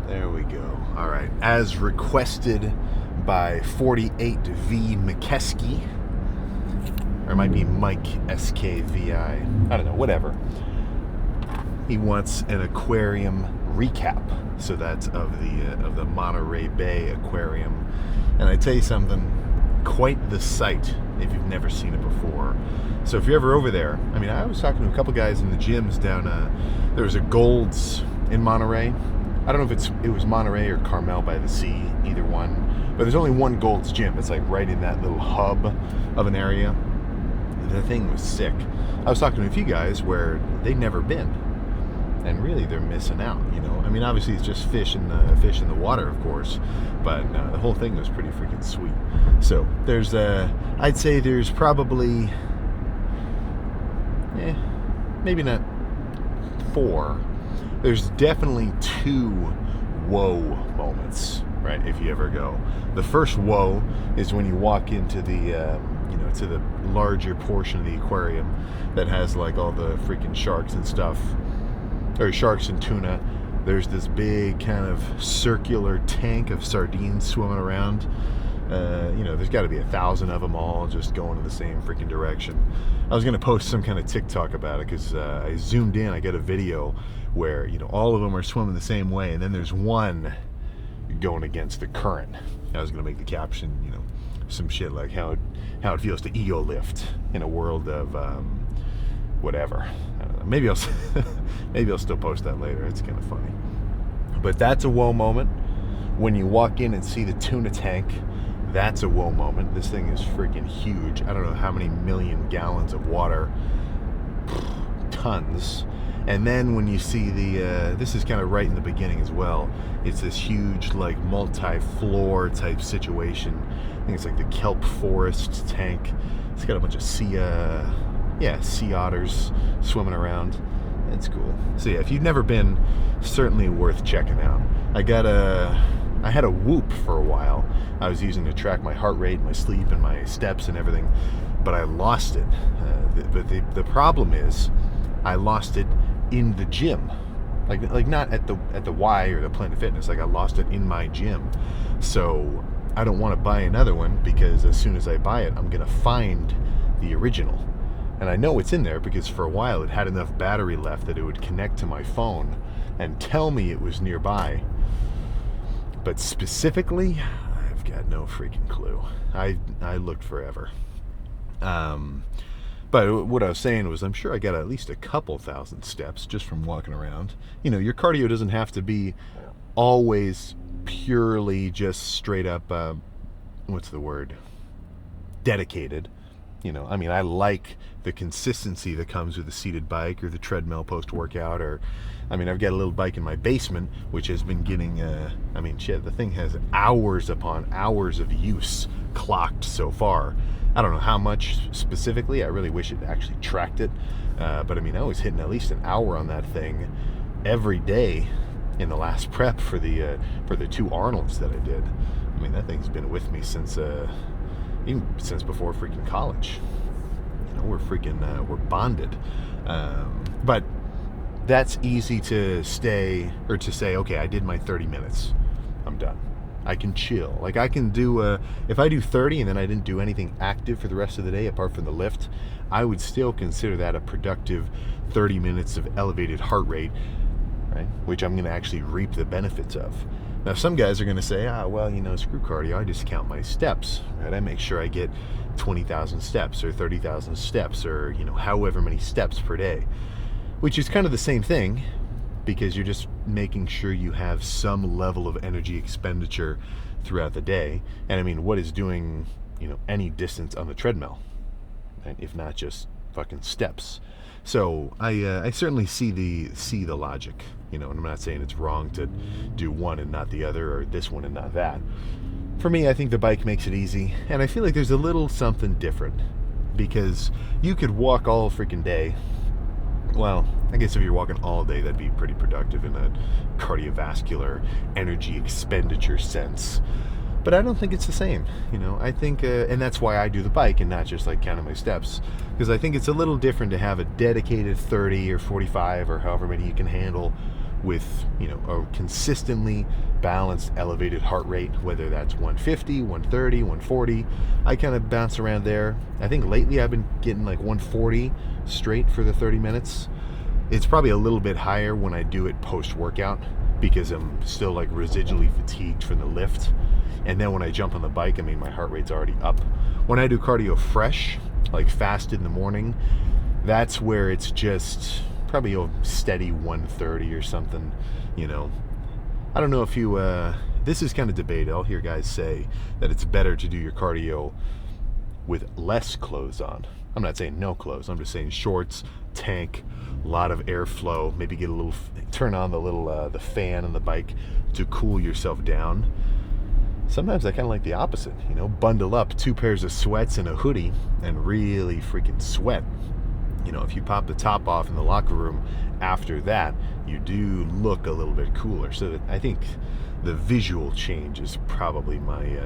There we go. All right. As requested by 48V McKesky, or it might be Mike SKVI. I don't know, whatever. He wants an aquarium recap. So that's of the Monterey Bay Aquarium. And I tell you something, quite the sight if you've never seen it before. So if you're ever over there, I mean, I was talking to a couple guys in the gyms down, there was a Gold's in Monterey. I don't know if it was Monterey or Carmel by the Sea, either one. But there's only one Gold's gym. It's like right in that little hub of an area. The thing was sick. I was talking to a few guys where they'd never been. And really, they're missing out, you know. I mean, obviously, it's just fish in the water, of course. But the whole thing was pretty freaking sweet. So there's, I'd say there's probably, maybe not 4. There's definitely 2 whoa moments, right? If you ever go, the first whoa is when you walk into the, to the larger portion of the aquarium that has like all the freaking sharks and stuff, or sharks and tuna. There's this big kind of circular tank of sardines swimming around. There's got to be 1,000 of them all just going in the same freaking direction. I was going to post some kind of TikTok about it because I zoomed in. I got a video where, all of them are swimming the same way, and then there's one going against the current. I was going to make the caption, some shit like how it feels to ego lift in a world of whatever. I don't know. Maybe I'll still post that later. It's kind of funny. But that's a whoa moment. When you walk in and see the tuna tank, that's a whoa moment. This thing is freaking huge. I don't know how many million gallons of water. Tons. And then when you see this is kind of right in the beginning as well. It's this huge, like, multi-floor type situation. I think it's like the kelp forest tank. It's got a bunch of sea otters swimming around. It's cool. So yeah, if you've never been, certainly worth checking out. I had a Whoop for a while. I was using to track my heart rate, my sleep, and my steps and everything, but I lost it. But the problem is, I lost it in the gym, like not at the Y or the Planet Fitness. Like, I lost it in my gym. So I don't want to buy another one because as soon as I buy it, I'm gonna find the original. And I know it's in there because for a while it had enough battery left that it would connect to my phone and tell me it was nearby. But specifically, I've got no freaking clue. I looked forever. But what I was saying was, I'm sure I got at least a couple thousand steps just from walking around. Your cardio doesn't have to be always purely just straight up, dedicated. I like the consistency that comes with a seated bike or the treadmill post-workout, or, I've got a little bike in my basement, which has been getting, the thing has hours upon hours of use clocked so far. I don't know how much specifically. I really wish it actually tracked it. But I was hitting at least an hour on that thing every day in the last prep for the 2 Arnolds that I did. That thing's been with me since before freaking college. We're bonded. But that's easy to say, okay, I did my 30 minutes. I'm done. I can chill. Like, I can do, if I do 30 and then I didn't do anything active for the rest of the day apart from the lift, I would still consider that a productive 30 minutes of elevated heart rate, right? Which I'm going to actually reap the benefits of. Now, some guys are going to say, screw cardio, I just count my steps, right? I make sure I get 20,000 steps or 30,000 steps or, however many steps per day, which is kind of the same thing, because you're just making sure you have some level of energy expenditure throughout the day. And what is doing, any distance on the treadmill, right? If not just fucking steps. So I certainly see the logic, and I'm not saying it's wrong to do one and not the other, or this one and not that. For me, I think the bike makes it easy, and I feel like there's a little something different, because you could walk all freaking day. Well, I guess if you're walking all day, that'd be pretty productive in a cardiovascular energy expenditure sense. But I don't think it's the same, I think, and that's why I do the bike and not just like counting my steps, because I think it's a little different to have a dedicated 30 or 45 or however many you can handle with, you know, a consistently balanced elevated heart rate, whether that's 150, 130, 140. I kind of bounce around there. I think lately I've been getting like 140 straight for the 30 minutes. It's probably a little bit higher when I do it post-workout because I'm still like residually fatigued from the lift. And then when I jump on the bike, I mean, my heart rate's already up. When I do cardio fresh, like fasted in the morning, that's where it's just probably a steady 130 or something, you know. I don't know if you, this is kind of debated. I'll hear guys say that it's better to do your cardio with less clothes on. I'm not saying no clothes. I'm just saying shorts, tank, a lot of airflow. Maybe get a little, turn on the little, the fan on the bike to cool yourself down. Sometimes I kind of like the opposite, you know, bundle up 2 pairs of sweats and a hoodie and really freaking sweat. You know, if you pop the top off in the locker room after that, you do look a little bit cooler. So I think the visual change is probably my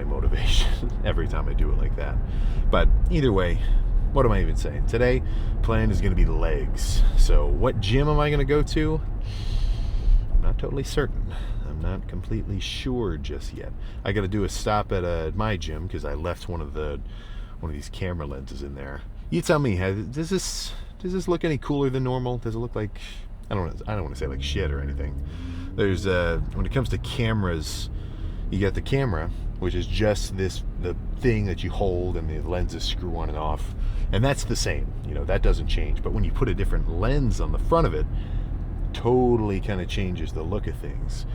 motivation every time I do it like that. But either way, what am I even saying? Today, plan is going to be legs. So what gym am I going to go to? I'm not totally certain. I'm not completely sure just yet. I got to do a stop at my gym because I left one of these camera lenses in there. You tell me, does this look any cooler than normal? Does it look like, I don't want to say like shit or anything. There's when it comes to cameras, you got the camera, which is just the thing that you hold and the lenses screw on and off, and that's the same. You know, that doesn't change. But when you put a different lens on the front of it, totally kind of changes the look of things.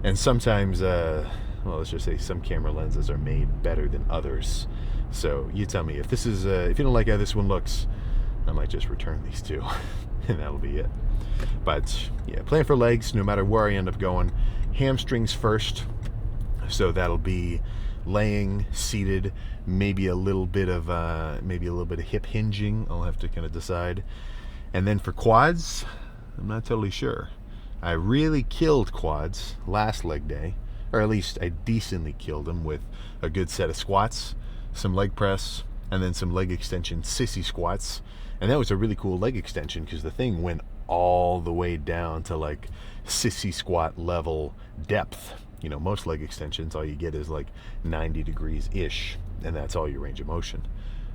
And sometimes, well, let's just say some camera lenses are made better than others. So you tell me if this is, if you don't like how this one looks, I might just return these two, and that'll be it. But yeah, plan for legs no matter where I end up going. Hamstrings first, so that'll be laying, seated, maybe a little bit of hip hinging. I'll have to kind of decide. And then for quads, I'm not totally sure. I really killed quads last leg day, or at least I decently killed them with a good set of squats, some leg press, and then some leg extension sissy squats. And that was a really cool leg extension because the thing went all the way down to like sissy squat level depth. You know, most leg extensions, all you get is like 90 degrees ish, and that's all your range of motion,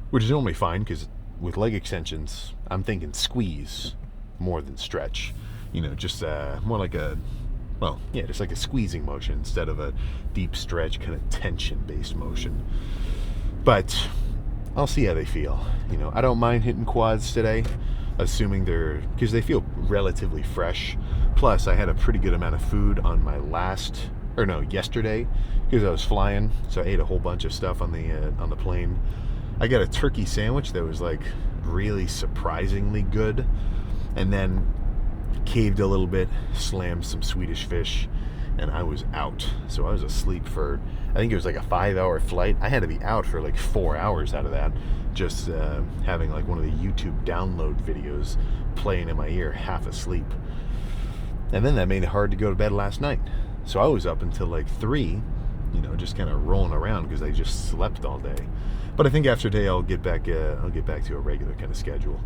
which is normally fine because with leg extensions, I'm thinking squeeze more than stretch. You know, just more like just like a squeezing motion instead of a deep stretch kind of tension based motion. But I'll see how they feel. You know, I don't mind hitting quads today, assuming because they feel relatively fresh. Plus, I had a pretty good amount of food on my yesterday, because I was flying, so I ate a whole bunch of stuff on the plane. I got a turkey sandwich that was like really surprisingly good, and then caved a little bit, slammed some Swedish fish, and I was out. So I was asleep for, I think it was like a 5-hour flight. I had to be out for like 4 hours out of that, just having like one of the YouTube download videos playing in my ear, half asleep. And then that made it hard to go to bed last night. So I was up until like 3, you know, just kind of rolling around because I just slept all day. But I think after today I'll get back to a regular kind of schedule.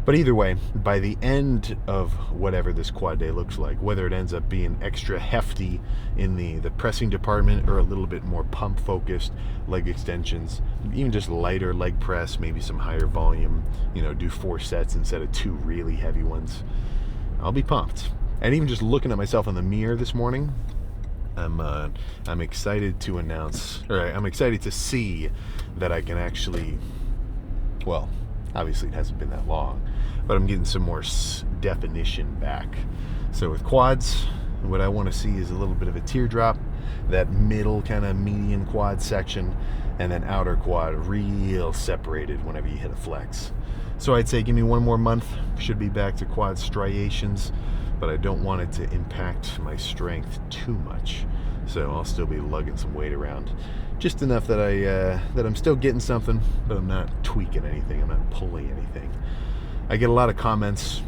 But either way, by the end of whatever this quad day looks like, whether it ends up being extra hefty in the pressing department or a little bit more pump focused leg extensions, even just lighter leg press, maybe some higher volume, you know, do 4 sets instead of 2 really heavy ones, I'll be pumped. And even just looking at myself in the mirror this morning, I'm excited to announce, or I'm excited to see that I can actually, well, obviously it hasn't been that long, but I'm getting some more definition back. So with quads, what I want to see is a little bit of a teardrop, that middle kind of median quad section, and then outer quad real separated whenever you hit a flex. So I'd say give me 1 more month, should be back to quad striations, but I don't want it to impact my strength too much. So I'll still be lugging some weight around, just enough that I'm still getting something, but I'm not tweaking anything, I'm not pulling anything. I get a lot of comments,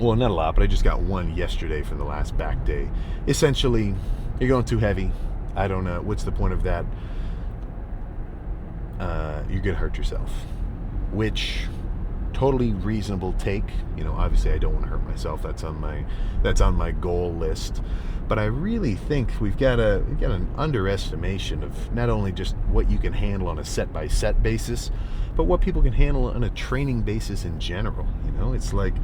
well, not a lot, but I just got one yesterday from the last back day. Essentially, you're going too heavy. I don't know, what's the point of that? You're gonna hurt yourself, which totally reasonable take. You know, obviously I don't want to hurt myself. That's on my goal list. But I really think we've got an underestimation of not only just what you can handle on a set-by-set basis, but what people can handle on a training basis in general. You know, it's like,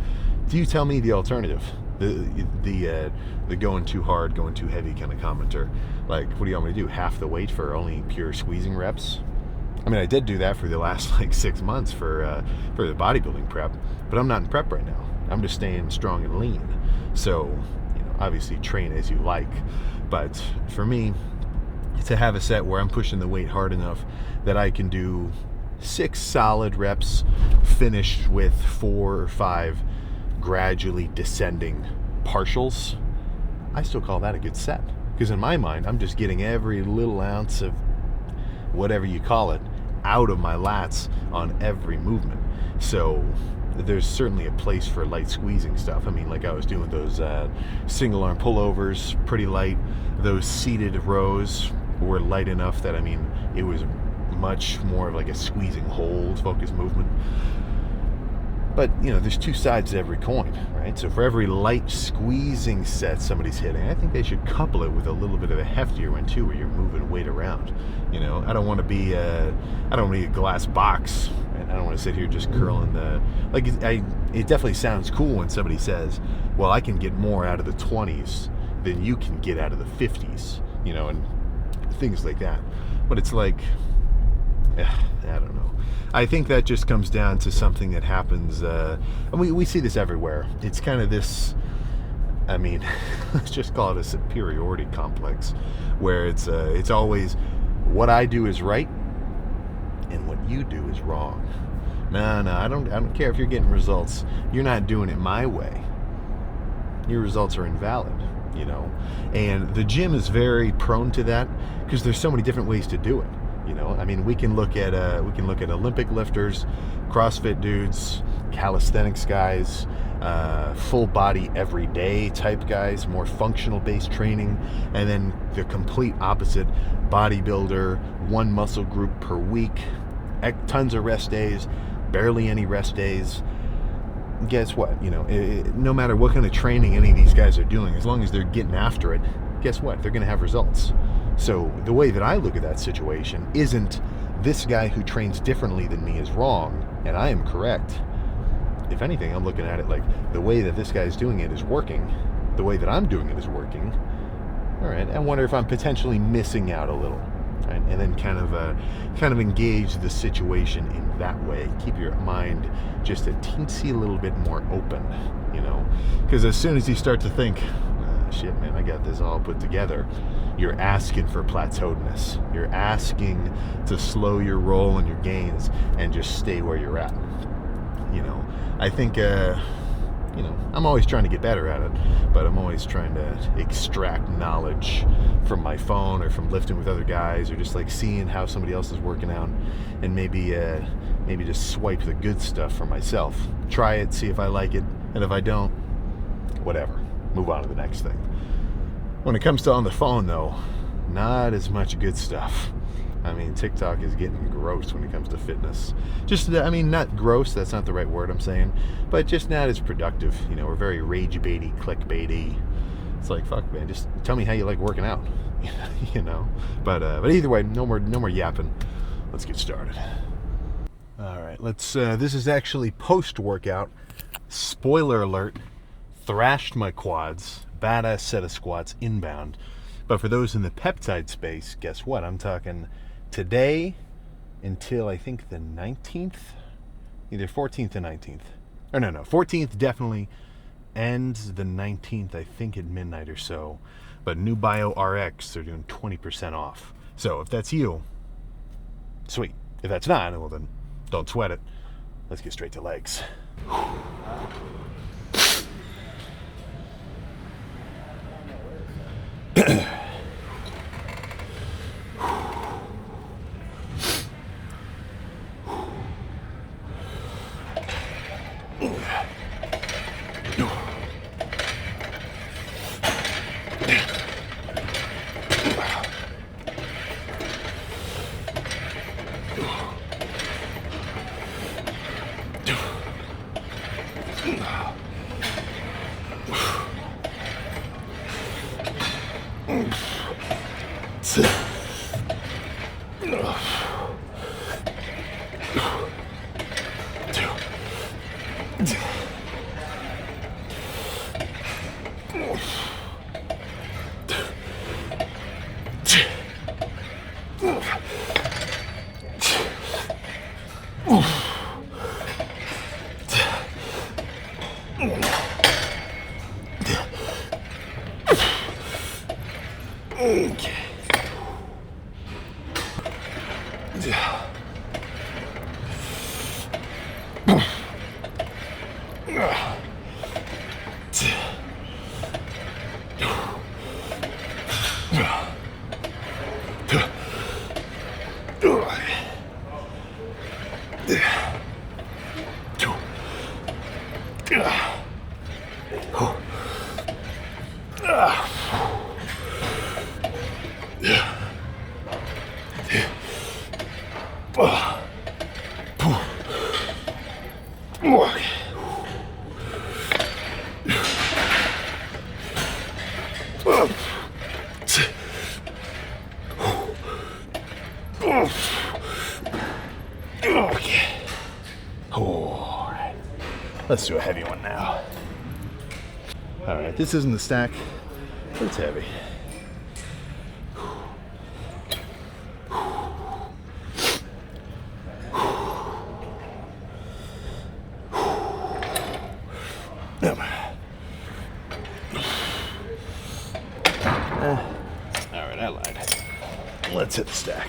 do you tell me the alternative? The going too hard, going too heavy kind of commenter. Like, what do you want me to do? Half the weight for only pure squeezing reps? I mean, I did do that for the last like 6 months for the bodybuilding prep, but I'm not in prep right now. I'm just staying strong and lean. So, you know, obviously train as you like, but for me, to have a set where I'm pushing the weight hard enough that I can do 6 solid reps, finished with 4 or 5 gradually descending partials, I still call that a good set. Because in my mind, I'm just getting every little ounce of whatever you call it out of my lats on every movement. So there's certainly a place for light squeezing stuff. I mean, like I was doing those single arm pullovers, pretty light. Those seated rows were light enough that, I mean, it was much more of like a squeezing hold focused movement. But, you know, there's 2 sides to every coin, right? So for every light squeezing set somebody's hitting, I think they should couple it with a little bit of a heftier one too, where you're moving weight around. You know, I don't want to be a glass box, right? I don't want to sit here just curling the, like, it definitely sounds cool when somebody says, well, I can get more out of the 20s than you can get out of the 50s, you know, and things like that. But it's like, I don't know. I think that just comes down to something that happens, and we see this everywhere. It's kind of this, I mean, let's just call it a superiority complex, where it's always what I do is right and what you do is wrong. No, I don't care if you're getting results. You're not doing it my way. Your results are invalid, you know. And the gym is very prone to that because there's so many different ways to do it. You know, I mean, we can look at Olympic lifters, CrossFit dudes, calisthenics guys, full body everyday type guys, more functional based training, and then the complete opposite, bodybuilder, 1 muscle group per week, tons of rest days, barely any rest days. Guess what? You know, no matter what kind of training any of these guys are doing, as long as they're getting after it, guess what? They're going to have results. So the way that I look at that situation isn't this guy who trains differently than me is wrong and I am correct. If anything, I'm looking at it like the way that this guy's doing it is working. The way that I'm doing it is working. All right, I wonder if I'm potentially missing out a little. Right? And then kind of engage the situation in that way. Keep your mind just a teensy little bit more open, you know, because as soon as you start to think, shit, man, I got this all put together, you're asking for plateauedness. You're asking to slow your roll and your gains and just stay where you're at. You know, I think, you know, I'm always trying to get better at it, but I'm always trying to extract knowledge from my phone or from lifting with other guys or just like seeing how somebody else is working out and maybe just swipe the good stuff for myself. Try it, see if I like it, and if I don't, whatever. Move on to the next thing. When it comes to on the phone, though, not as much good stuff. I mean, TikTok is getting gross when it comes to fitness. I mean, not gross, that's not the right word I'm saying, but just not as productive. You know, we're very rage-baity, clickbaity. It's like, fuck, man, just tell me how you like working out, you know? But either way, no more yapping. Let's get started. All right, this is actually post-workout. Spoiler alert. Thrashed my quads, badass set of squats inbound. But for those in the peptide space, guess what? I'm talking today until I think the 19th, either 14th or 19th. Or no, 14th definitely, and the 19th I think at midnight or so. But New Bio RX, they're doing 20% off. So if that's you, sweet. If that's not, well then, don't sweat it. Let's get straight to legs. Let's do a heavy one now. All right, this isn't the stack, but it's heavy. All right, I lied. Let's hit the stack.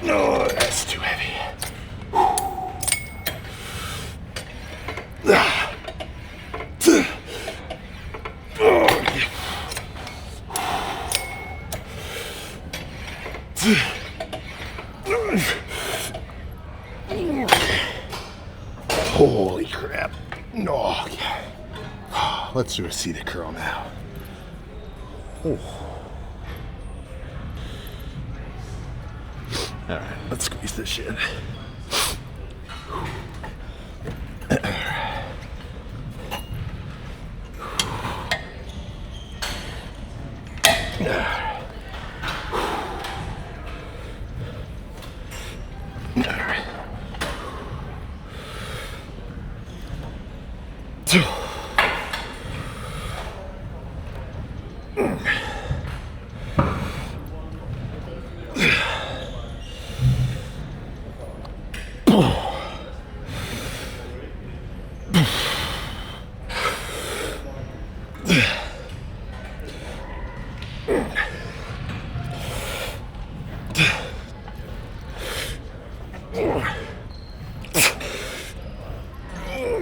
No, that's too heavy. Holy crap. No. Okay. Let's do a seated curl now. Oh. All right, let's squeeze this shit.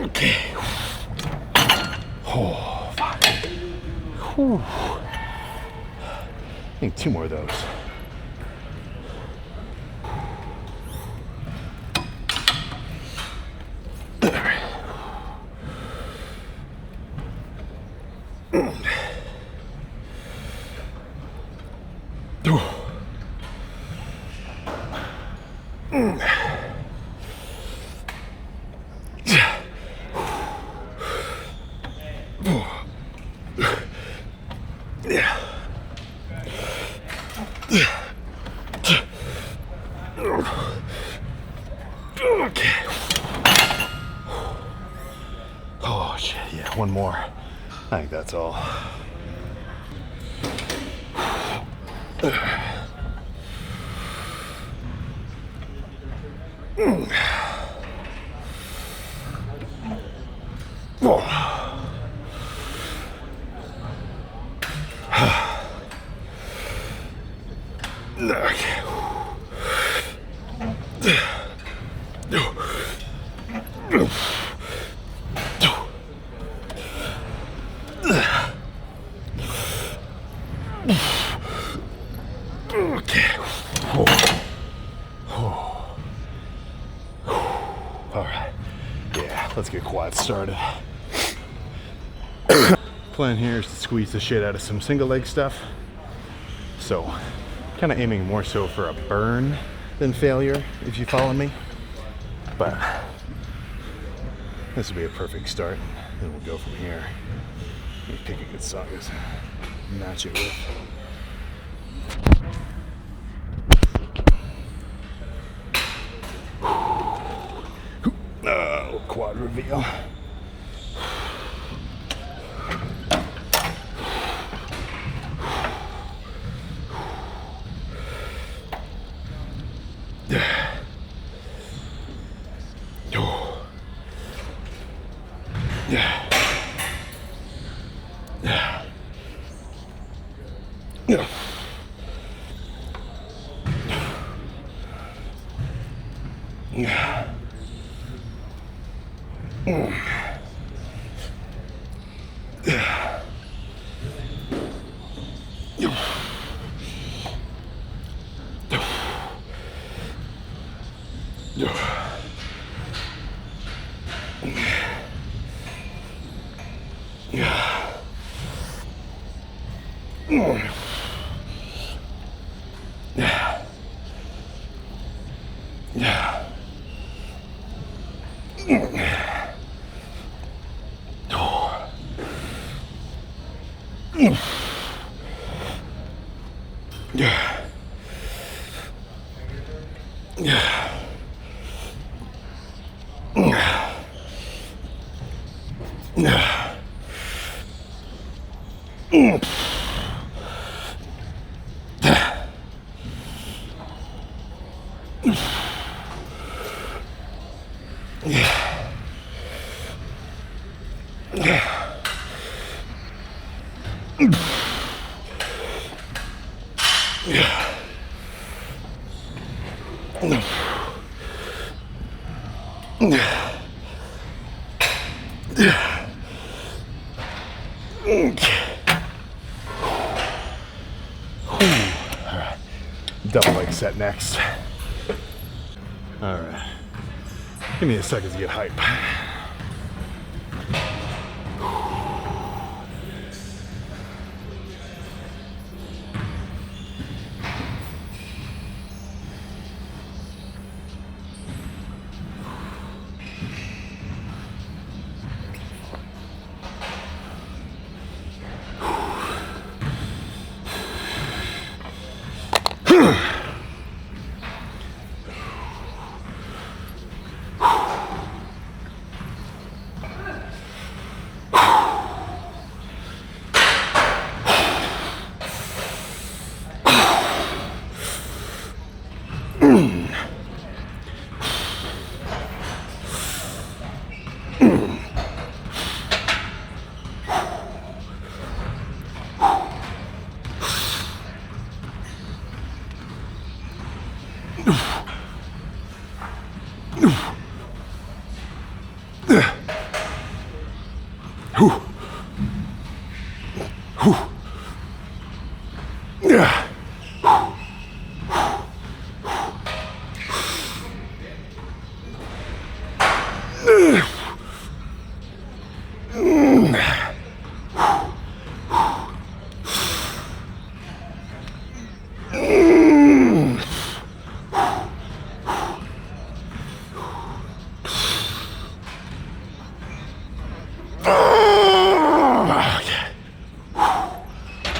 Okay. Oh, fuck. Whew. I think 2 more of those. Okay. Oh shit, yeah, 1 more. I think that's all. Okay. All right. Yeah, let's get quad started. Plan here is to squeeze the shit out of some single leg stuff. So, kind of aiming more so for a burn than failure, if you follow me. But this will be a perfect start. Then we'll go from here. Let me pick a good size, match it with. Quad reveal. Double leg set next. All right, give me a second to get hype.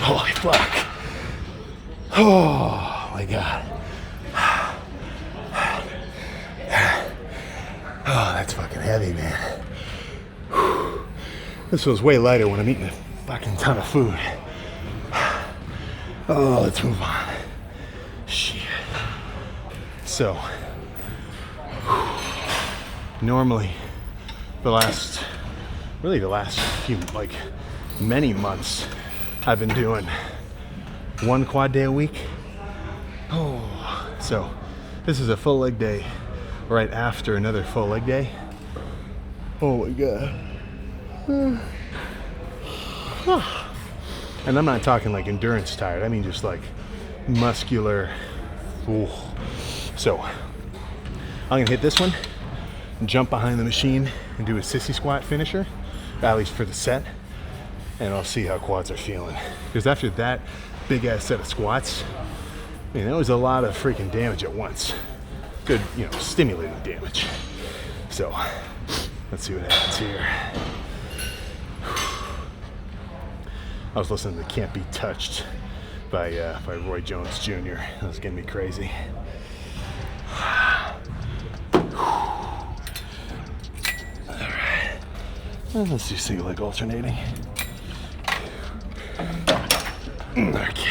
Holy fuck. Oh my God. Oh, that's fucking heavy, man. This feels way lighter when I'm eating a fucking ton of food. Oh, let's move on. Shit. So, normally the last few, like many months, I've been doing one quad day a week. Oh, so this is a full leg day right after another full leg day. Oh my God. And I'm not talking like endurance tired, I mean just like muscular. Ooh. So I'm gonna hit this one, jump behind the machine, and do a sissy squat finisher, at least for the set, and I'll see how quads are feeling. Because after that big ass set of squats, I mean, that was a lot of freaking damage at once. Good, you know, stimulating damage. So let's see what happens here. I was listening to Can't Be Touched by Roy Jones Jr. That was getting me crazy. Alright. Let's do single leg alternating. Okay.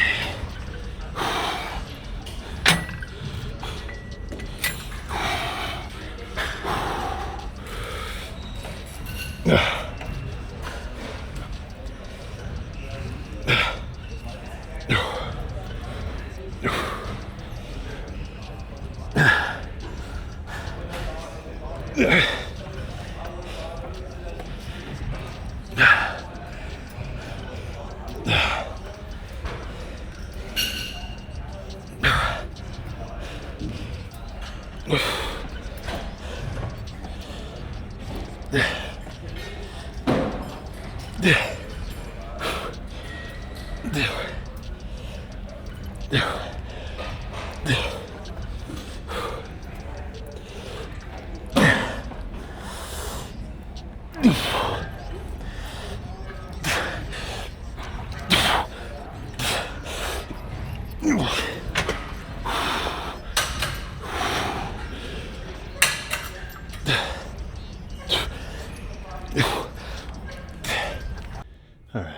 Alright,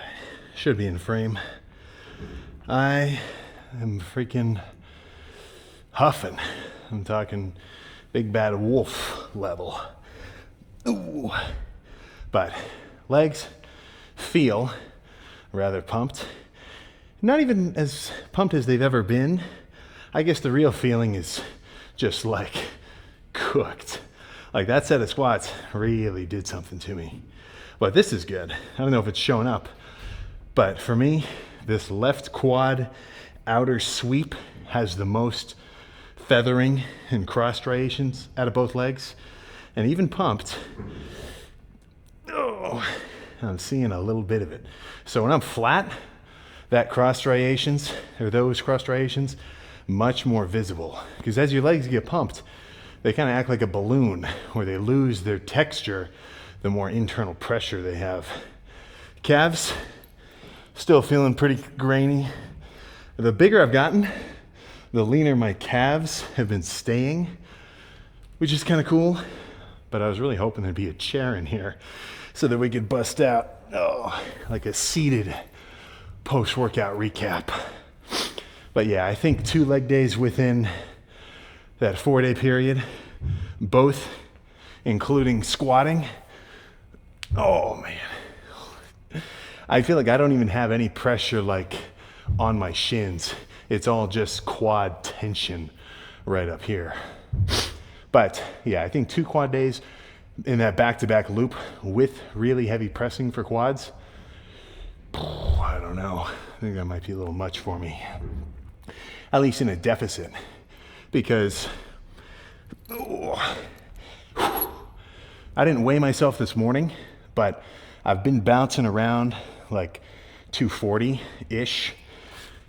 should be in frame. I am freaking huffing. I'm talking big bad wolf level. Ooh. But legs feel rather pumped. Not even as pumped as they've ever been. I guess the real feeling is just like cooked. Like that set of squats really did something to me. But this is good. I don't know if it's showing up, but for me, this left quad outer sweep has the most feathering and cross striations out of both legs. And even pumped, oh, I'm seeing a little bit of it. So when I'm flat, that cross striations, or those cross striations, much more visible. Because as your legs get pumped, they kind of act like a balloon where they lose their texture the more internal pressure they have. Calves, still feeling pretty grainy. The bigger I've gotten, the leaner my calves have been staying, which is kind of cool. But I was really hoping there'd be a chair in here so that we could bust out, like a seated post-workout recap. But yeah, I think 2 leg days within that 4-day period, both including squatting. Oh man. I feel like I don't even have any pressure like on my shins. It's all just quad tension right up here. But yeah, I think 2 quad days in that back-to-back loop with really heavy pressing for quads. I don't know. I think that might be a little much for me. At least in a deficit. Because I didn't weigh myself this morning, but I've been bouncing around like 240-ish.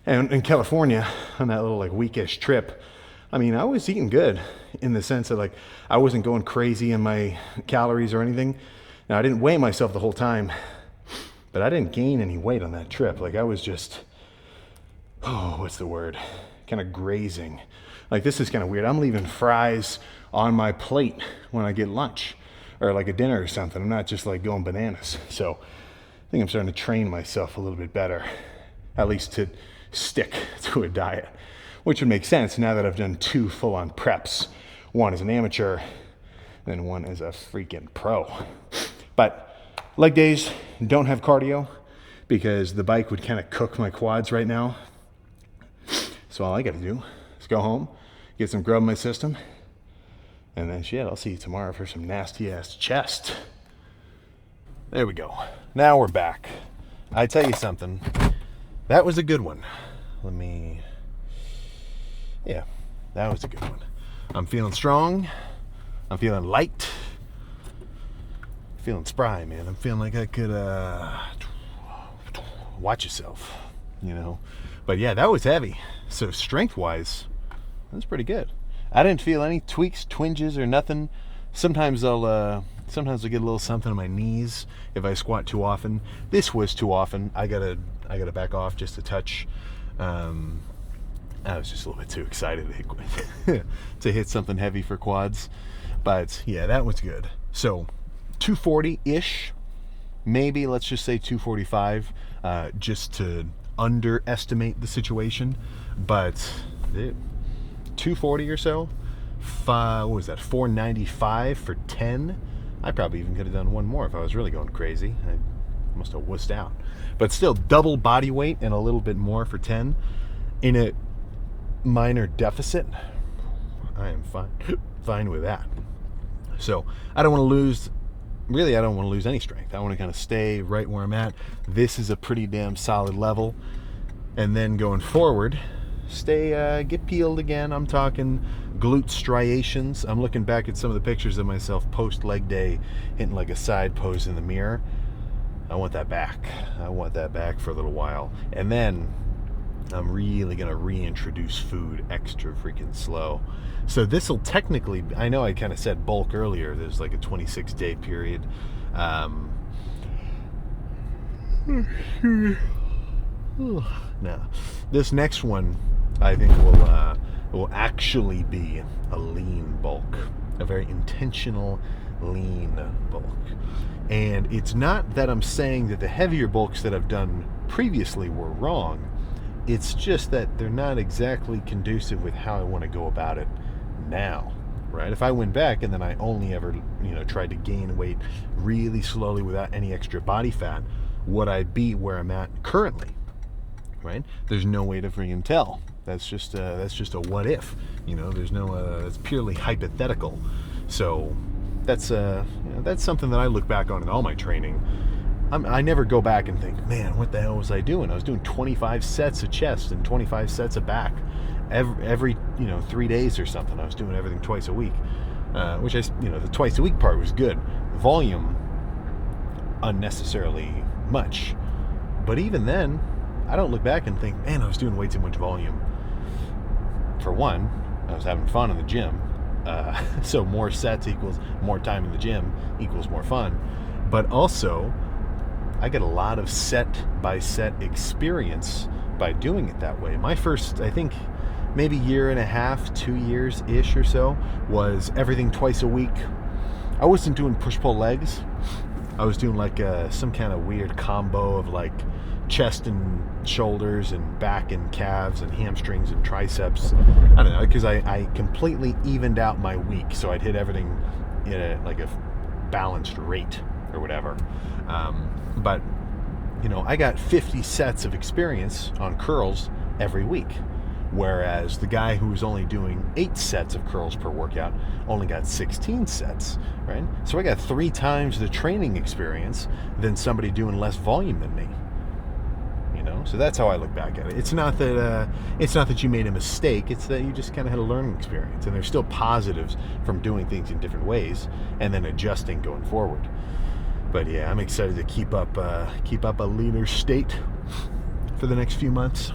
And in California, on that little like weekish trip, I mean, I was eating good in the sense that like I wasn't going crazy in my calories or anything. Now, I didn't weigh myself the whole time, but I didn't gain any weight on that trip. Like I was just, what's the word? Kind of grazing. Like this is kind of weird. I'm leaving fries on my plate when I get lunch or like a dinner or something. I'm not just like going bananas. So I think I'm starting to train myself a little bit better, at least to stick to a diet, which would make sense now that I've done 2 full-on preps. One as an amateur, then one as a freaking pro. But leg days don't have cardio because the bike would kind of cook my quads right now. So all I got to do is go home, get some grub in my system, and then shit, I'll see you tomorrow for some nasty-ass chest. There we go. Now we're back. I tell you something. That was a good one. Yeah, that was a good one. I'm feeling strong. I'm feeling light. feeling spry, man. I'm feeling like I could watch yourself, you know. But yeah, that was heavy. So strength-wise, that's pretty good. I didn't feel any tweaks, twinges, or nothing. Sometimes I'll get a little something on my knees if I squat too often. This was too often. I gotta back off just a touch. I was just a little bit too excited to hit something heavy for quads. But yeah, that was good. So 240-ish, maybe let's just say 245, just to underestimate the situation. But 240 or so, what was that, 495 for 10? I probably even could have done one more if I was really going crazy. I must have wussed out. But still, double body weight and a little bit more for 10 in a minor deficit. I am fine with that. So I don't want to lose any strength. I want to kind of stay right where I'm at. This is a pretty damn solid level. And then going forward, get peeled again. I'm talking glute striations. I'm looking back at some of the pictures of myself post leg day, hitting like a side pose in the mirror. I want that back. I want that back for a little while. And then I'm really going to reintroduce food extra freaking slow. So this will technically, I know I kind of said bulk earlier. There's like a 26-day period. Now, this next one, I think will actually be a lean bulk, a very intentional lean bulk. And it's not that I'm saying that the heavier bulks that I've done previously were wrong. It's just that they're not exactly conducive with how I want to go about it now, right? If I went back and then I only ever, tried to gain weight really slowly without any extra body fat, would I be where I'm at currently, right? There's no way to freaking tell. That's just a what if, there's no, that's purely hypothetical. So that's something that I look back on in all my training. I never go back and think, man, what the hell was I doing? I was doing 25 sets of chest and 25 sets of back every 3 days or something. I was doing everything twice a week, which the twice a week part was good. Volume, unnecessarily much. But even then, I don't look back and think, man, I was doing way too much volume. For one, I was having fun in the gym. So more sets equals more time in the gym equals more fun. But also, I get a lot of set-by-set experience by doing it that way. My first, I think, maybe year and a half, 2 years-ish or so, was everything twice a week. I wasn't doing push-pull legs. I was doing like some kind of weird combo of like chest and shoulders and back and calves and hamstrings and triceps. I don't know, because I completely evened out my week, so I'd hit everything in a balanced rate or whatever. But I got 50 sets of experience on curls every week, whereas the guy who was only doing 8 sets of curls per workout only got 16 sets, right? So I got 3 times the training experience than somebody doing less volume than me. So that's how I look back at it. It's not that you made a mistake. It's that you just kind of had a learning experience, and there's still positives from doing things in different ways and then adjusting going forward. But yeah, I'm excited to keep up a leaner state for the next few months,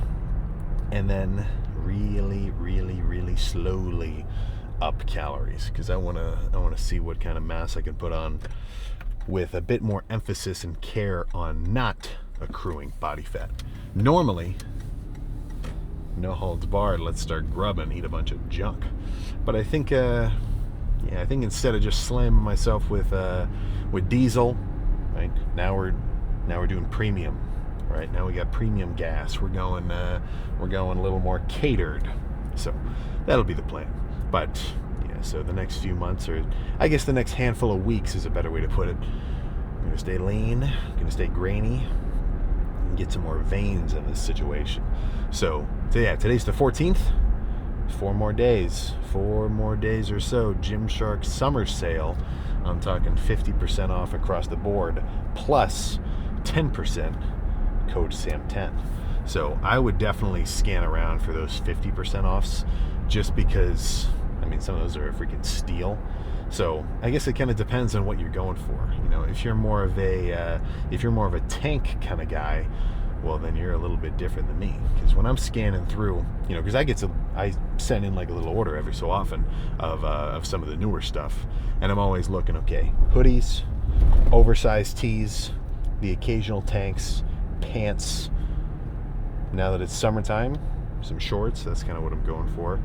and then really, really, really slowly up calories, because I want to see what kind of mass I can put on with a bit more emphasis and care on not accruing body fat. Normally, no holds barred, let's start grubbing, eat a bunch of junk. But I think I think instead of just slamming myself with diesel, right? Now we're doing premium, right? Now we got premium gas. We're going a little more catered. So that'll be the plan. But yeah, so the next few months, or I guess the next handful of weeks is a better way to put it. I'm gonna stay lean, I'm gonna stay grainy, and get some more veins in this situation. So yeah, today's the 14th. 4 more days or so. Gymshark summer sale. I'm talking 50% off across the board, plus 10% code SAM10. So I would definitely scan around for those 50% offs, just because, some of those are a freaking steal. So I guess it kind of depends on what you're going for. if you're more of a tank kind of guy, well, then you're a little bit different than me. Because when I'm scanning through, because I send in like a little order every so often of some of the newer stuff, and I'm always looking, okay, hoodies, oversized tees, the occasional tanks, pants. Now that it's summertime, some shorts. That's kind of what I'm going for.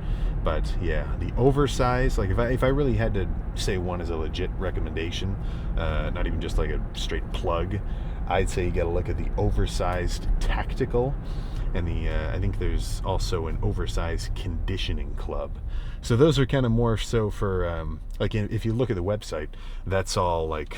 But yeah, the oversized, like if I really had to say one as a legit recommendation, not even just like a straight plug, I'd say you got to look at the oversized tactical, and I think there's also an oversized conditioning club. So those are kind of more so for like if you look at the website, that's all like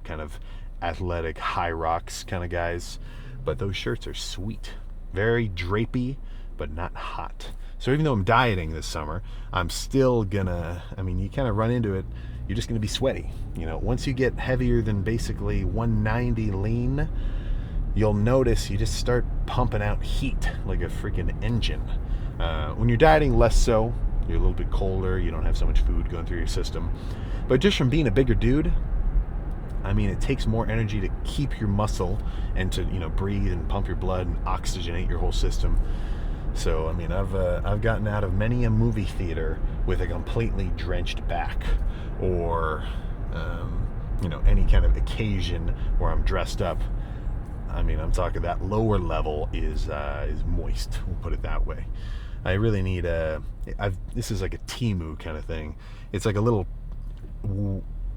kind of athletic high rocks kind of guys. But those shirts are sweet, very drapey, but not hot. So even though I'm dieting this summer, I'm still gonna, you kind of run into it, you're just gonna be sweaty. Once you get heavier than basically 190 lean, you'll notice you just start pumping out heat like a freaking engine. When you're dieting, less so. You're a little bit colder, you don't have so much food going through your system. But just from being a bigger dude, it takes more energy to keep your muscle and to breathe and pump your blood and oxygenate your whole system. So I've gotten out of many a movie theater with a completely drenched back, or any kind of occasion where I'm dressed up. I'm talking that lower level is moist. We'll put it that way. I really need this is like a Temu kind of thing. It's like a little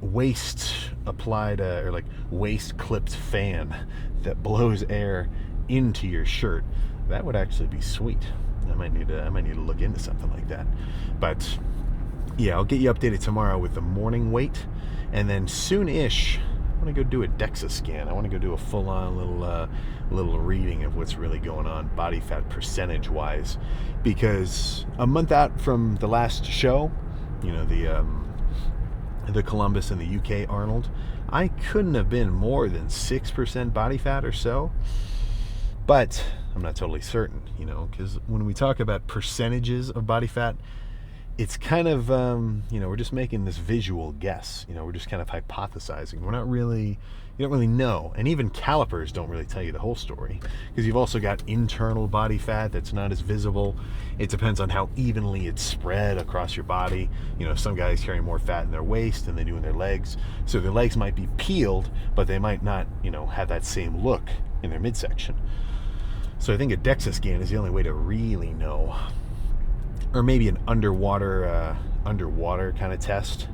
waist applied or like waist clipped fan that blows air into your shirt. That would actually be sweet. I might need to look into something like that. But yeah, I'll get you updated tomorrow with the morning weight, and then soon-ish I want to go do a DEXA scan. I want to go do a full-on little reading of what's really going on body fat percentage wise, because a month out from the last show, the Columbus and the UK Arnold, I couldn't have been more than 6% body fat or so. But I'm not totally certain, because when we talk about percentages of body fat, it's kind of, we're just making this visual guess. We're just kind of hypothesizing. You don't really know. And even calipers don't really tell you the whole story, because you've also got internal body fat that's not as visible. It depends on how evenly it's spread across your body. Some guys carry more fat in their waist than they do in their legs. So their legs might be peeled, but they might not, have that same look in their midsection. So I think a DEXA scan is the only way to really know. Or maybe an underwater kind of test.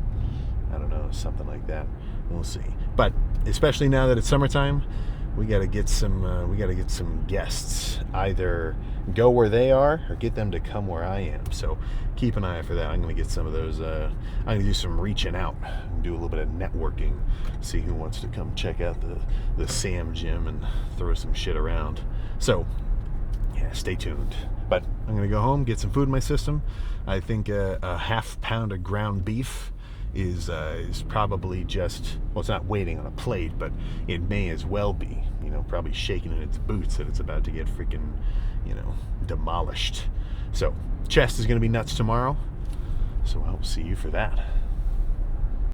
I don't know, something like that. We'll see. But especially now that it's summertime, we got to get some guests. Either go where they are or get them to come where I am. So keep an eye out for that. I'm going to get some of those. I'm going to do some reaching out, do a little bit of networking, see who wants to come check out the Sam Gym and throw some shit around. So yeah, stay tuned. But I'm going to go home, get some food in my system. I think a half pound of ground beef is probably just, well, it's not waiting on a plate, but it may as well be, probably shaking in its boots that it's about to get freaking, demolished. So chest is going to be nuts tomorrow, so I'll see you for that.